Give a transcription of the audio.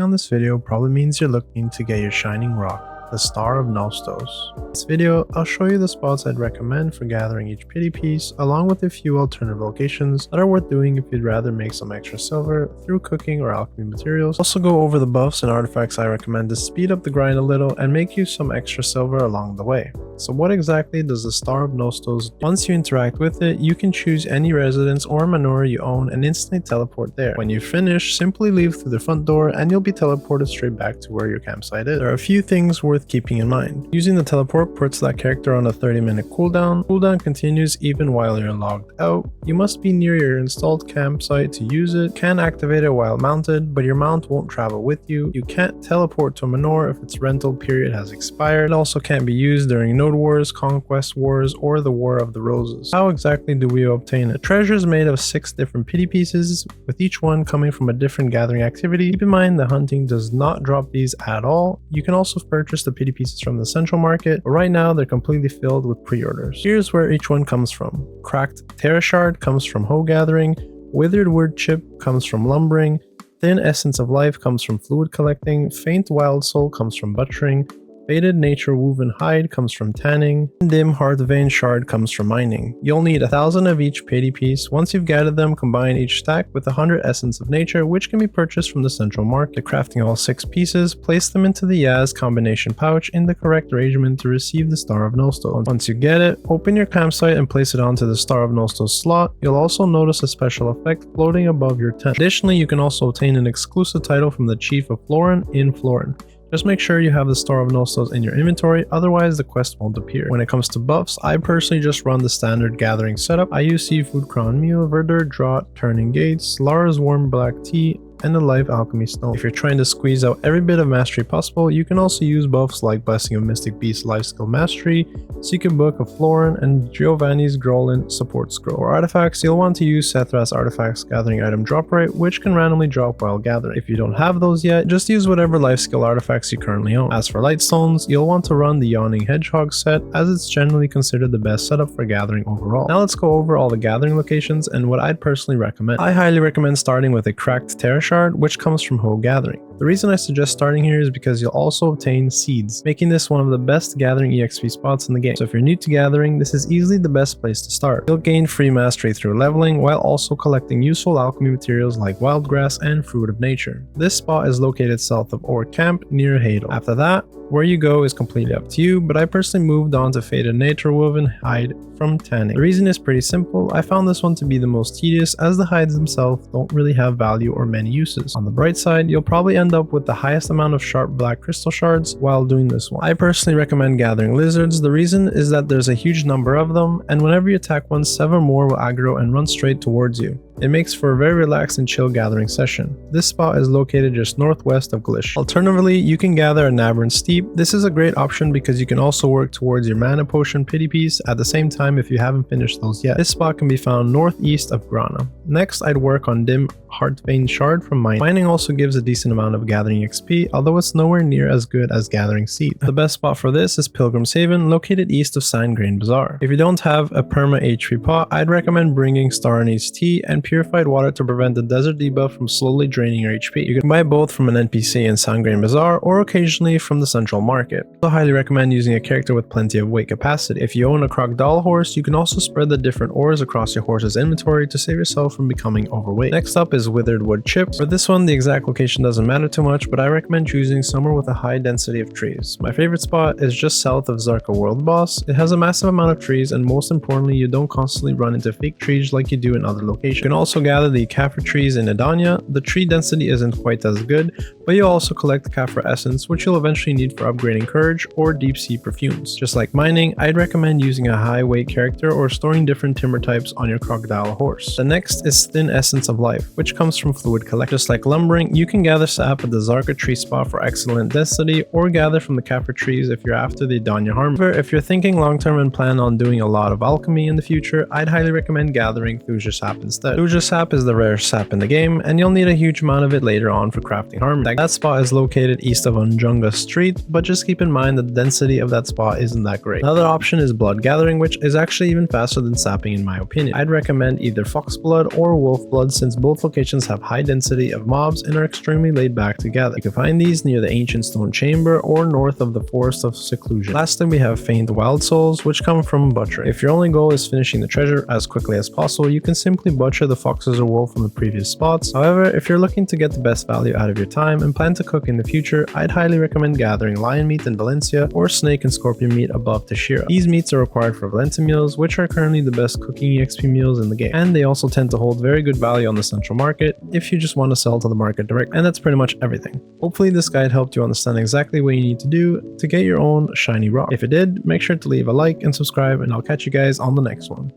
clicking on this video probably means you're looking to get your shining rock, the Star of Nostos. In this video, I'll show you the spots I'd recommend for gathering each pity piece, along with a few alternative locations that are worth doing if you'd rather make some extra silver through cooking or alchemy materials. Also go over the buffs and artifacts I recommend to speed up the grind a little and make you some extra silver along the way. So what exactly does the Star of Nostos do? Once you interact with it, you can choose any residence or manor you own and instantly teleport there. When you finish, simply leave through the front door and you'll be teleported straight back to where your campsite is. There are a few things worth keeping in mind. Using the teleport puts that character on a 30-minute cooldown. Cooldown continues even while you're logged out. You must be near your installed campsite to use it. You can activate it while mounted, but your mount won't travel with you. You can't teleport to a manor if its rental period has expired. It also can't be used during node wars, conquest wars, or the War of the Roses. How exactly do we obtain it? Treasure is made of 6 different pity pieces, with each one coming from a different gathering activity. Keep in mind that hunting does not drop these at all. You can also purchase the pity pieces from the central market, but right now they're completely filled with pre-orders. Here's where each one comes from. Cracked Terra Shard comes from Hoe Gathering, Withered Wood Chip comes from Lumbering, Thin Essence of Life comes from Fluid Collecting, Faint Wild Soul comes from Butchering, Faded Nature Woven Hide comes from tanning, and Dim Heart Vein Shard comes from mining. You'll need 1,000 of each pity piece. Once you've gathered them, combine each stack with 100 Essence of Nature, which can be purchased from the central market. Crafting all 6 pieces, place them into the Yaz combination pouch in the correct arrangement to receive the Star of Nostos. Once you get it, open your campsite and place it onto the Star of Nostos slot. You'll also notice a special effect floating above your tent. Additionally, you can also obtain an exclusive title from the Chief of Florin in Florin. Just make sure you have the Star of Nostos in your inventory, otherwise the quest won't appear. When it comes to buffs, I personally just run the standard gathering setup. I use Seafood Crown Meal, Verdure Draught, Turning Gates, Lara's Warm Black Tea, and the Life Alchemy Stone. If you're trying to squeeze out every bit of mastery possible, you can also use buffs like Blessing of Mystic Beast Life Skill Mastery, Secret Book of Florin, and Giovanni's Grolin Support Scroll. For artifacts, you'll want to use Sethras Artifacts Gathering Item Drop Rate, which can randomly drop while gathering. If you don't have those yet, just use whatever life skill artifacts you currently own. As for light stones, you'll want to run the Yawning Hedgehog set, as it's generally considered the best setup for gathering overall. Now let's go over all the gathering locations and what I'd personally recommend. I highly recommend starting with a Cracked Terra Shard, which comes from Hoe Gathering. The reason I suggest starting here is because you'll also obtain seeds, making this one of the best gathering EXP spots in the game. So if you're new to gathering, this is easily the best place to start. You'll gain free mastery through leveling, while also collecting useful alchemy materials like wild grass and fruit of nature. This spot is located south of Orc Camp near Hadel. After that, where you go is completely up to you, but I personally moved on to Faded Nature Woven Hide from tanning. The reason is pretty simple. I found this one to be the most tedious, as the hides themselves don't really have value or many uses. On the bright side, you'll probably end up with the highest amount of sharp black crystal shards while doing this one. I personally recommend gathering lizards. The reason is that there's a huge number of them, and whenever you attack one, 7 more will aggro and run straight towards you. It makes for a very relaxed and chill gathering session. This spot is located just northwest of Glish. Alternatively, you can gather a Nabran Steep. This is a great option because you can also work towards your mana potion pity piece at the same time if you haven't finished those yet. This spot can be found northeast of Grana. Next, I'd work on Dim Heart Vein Shard from mining. Mining also gives a decent amount of gathering XP, although it's nowhere near as good as gathering seed. The best spot for this is Pilgrim's Haven, located east of Sandgrain Bazaar. If you don't have a perma HP pot, I'd recommend bringing Star Anise Tea and purified water to prevent the desert debuff from slowly draining your HP. You can buy both from an NPC in Sandgrain Bazaar or occasionally from the central market. I also highly recommend using a character with plenty of weight capacity. If you own a crocodile horse, you can also spread the different ores across your horse's inventory to save yourself from becoming overweight. Next up is Withered Wood Chip. For this one, the exact location doesn't matter too much, but I recommend choosing somewhere with a high density of trees. My favorite spot is just south of Zarka World Boss. It has a massive amount of trees, and most importantly, you don't constantly run into fake trees like you do in other locations. You can also gather the Kaffir trees in Edania. The tree density isn't quite as good, but you also collect Kaffir essence, which you'll eventually need for upgrading courage or deep sea perfumes. Just like mining, I'd recommend using a high weight character or storing different timber types on your crocodile horse. The next is Thin Essence of Life, which comes from Fluid Collect. Just like lumbering, you can gather sap at the Zarka tree spot for excellent density, or gather from the Kaffir trees if you're after the Edania harm. However, if you're thinking long term and plan on doing a lot of alchemy in the future, I'd highly recommend gathering Thuja sap instead. Luja sap is the rarest sap in the game, and you'll need a huge amount of it later on for crafting armor. That spot is located east of Unjunga Street, but just keep in mind that the density of that spot isn't that great. Another option is blood gathering, which is actually even faster than sapping in my opinion. I'd recommend either fox blood or wolf blood, since both locations have high density of mobs and are extremely laid back together. You can find these near the ancient stone chamber or north of the forest of seclusion. Lastly, we have faint wild souls, which come from butchering. If your only goal is finishing the treasure as quickly as possible, you can simply butcher the foxes or wolf from the previous spots. However, if you're looking to get the best value out of your time and plan to cook in the future, I'd highly recommend gathering lion meat in Valencia or snake and scorpion meat above Tashira. These meats are required for Valencia meals, which are currently the best cooking EXP meals in the game, and they also tend to hold very good value on the central market if you just want to sell to the market direct. And that's pretty much everything. Hopefully this guide helped you understand exactly what you need to do to get your own shiny rock. If it did, make sure to leave a like and subscribe, and I'll catch you guys on the next one.